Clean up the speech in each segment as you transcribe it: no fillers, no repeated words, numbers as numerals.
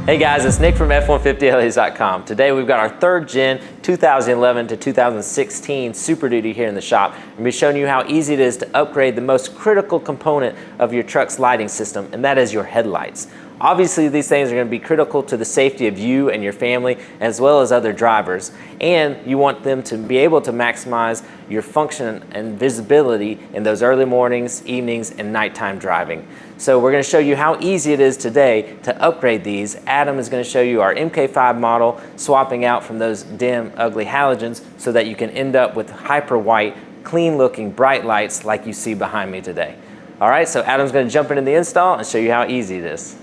Hey guys, it's Nick from F150LEDs.com. Today we've got our third gen 2011 to 2016 Super Duty here in the shop. I'm going to be showing you how easy it is to upgrade the most critical component of your truck's lighting system, and that is your headlights. Obviously, these things are going to be critical to the safety of you and your family, as well as other drivers. And you want them to be able to maximize your function and visibility in those early mornings, evenings, and nighttime driving. So we're going to show you how easy it is today to upgrade these. Adam is going to show you our MK5 model, swapping out from those dim, ugly halogens so that you can end up with hyper white, clean looking, bright lights like you see behind me today. All right, so Adam's going to jump into the install and show you how easy it is.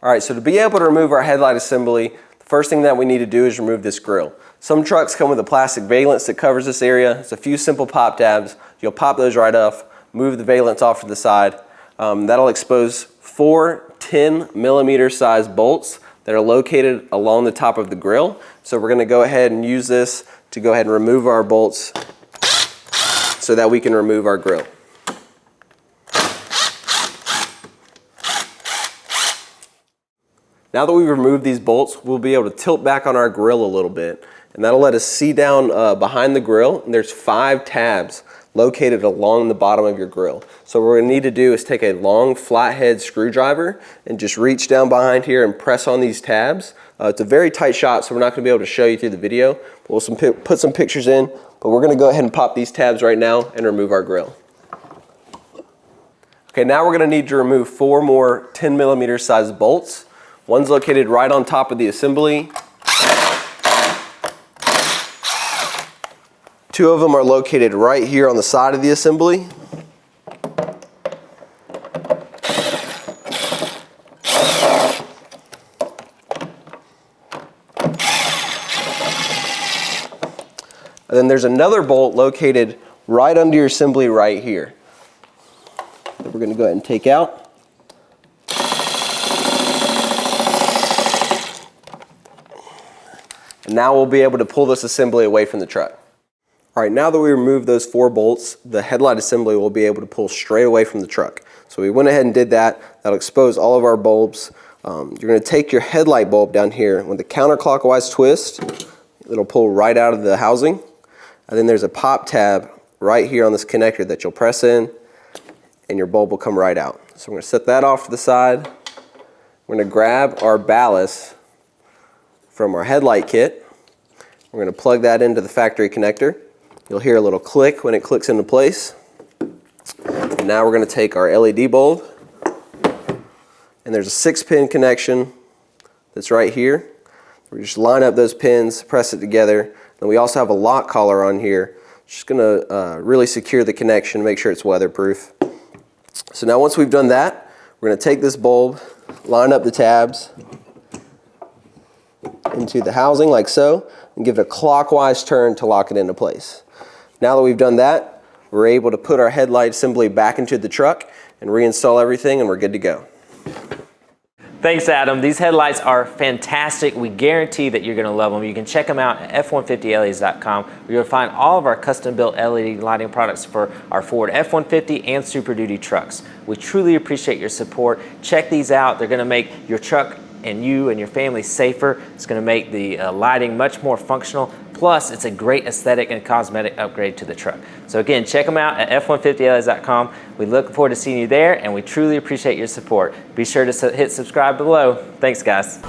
All right, so to be able to remove our headlight assembly, the first thing that we need to do is remove this grill. Some trucks come with a plastic valance that covers this area. It's a few simple pop tabs. You'll pop those right off, move the valance off to the side. That'll expose 4 10mm size bolts that are located along the top of the grill. So we're gonna go ahead and use this to go ahead and remove our bolts so that we can remove our grill. Now that we've removed these bolts, we'll be able to tilt back on our grill a little bit, and that'll let us see down behind the grill, and there's 5 tabs located along the bottom of your grill. So what we're gonna need to do is take a long flathead screwdriver and just reach down behind here and press on these tabs. It's a very tight shot, so we're not gonna be able to show you through the video, but we'll put some pictures in, but we're gonna go ahead and pop these tabs right now and remove our grill. Okay, now we're gonna need to remove 4 more 10mm size bolts. One's located right on top of the assembly. 2 of them are located right here on the side of the assembly. And then there's another bolt located right under your assembly right here that we're going to go ahead and take out. And now we'll be able to pull this assembly away from the truck. All right, now that we removed those 4 bolts, the headlight assembly will be able to pull straight away from the truck. So we went ahead and did that. That'll expose all of our bulbs. You're gonna take your headlight bulb down here. With the counterclockwise twist, it'll pull right out of the housing. And then there's a pop tab right here on this connector that you'll press in, and your bulb will come right out. So we're gonna set that off to the side. We're gonna grab our ballast from our headlight kit. We're going to plug that into the factory connector. You'll hear a little click when it clicks into place. And now we're going to take our LED bulb, and there's a 6-pin connection that's right here. We just line up those pins, press it together. And we also have a lock collar on here. Just going to really secure the connection, make sure it's weatherproof. So now once we've done that, we're going to take this bulb, line up the tabs into the housing like so, and give it a clockwise turn to lock it into place. Now that we've done that, we're able to put our headlight assembly back into the truck and reinstall everything, and we're good to go. Thanks, Adam. These headlights are fantastic. We guarantee that you're going to love them. You can check them out at F150LEDs.com, where you'll find all of our custom-built LED lighting products for our Ford F-150 and Super Duty trucks. We truly appreciate your support. Check these out. They're going to make your truck and you and your family safer. It's going to make the lighting much more functional. Plus, it's a great aesthetic and cosmetic upgrade to the truck. So again, check them out at F150LEDs.com. We look forward to seeing you there, and we truly appreciate your support. Be sure to hit subscribe below. Thanks, guys.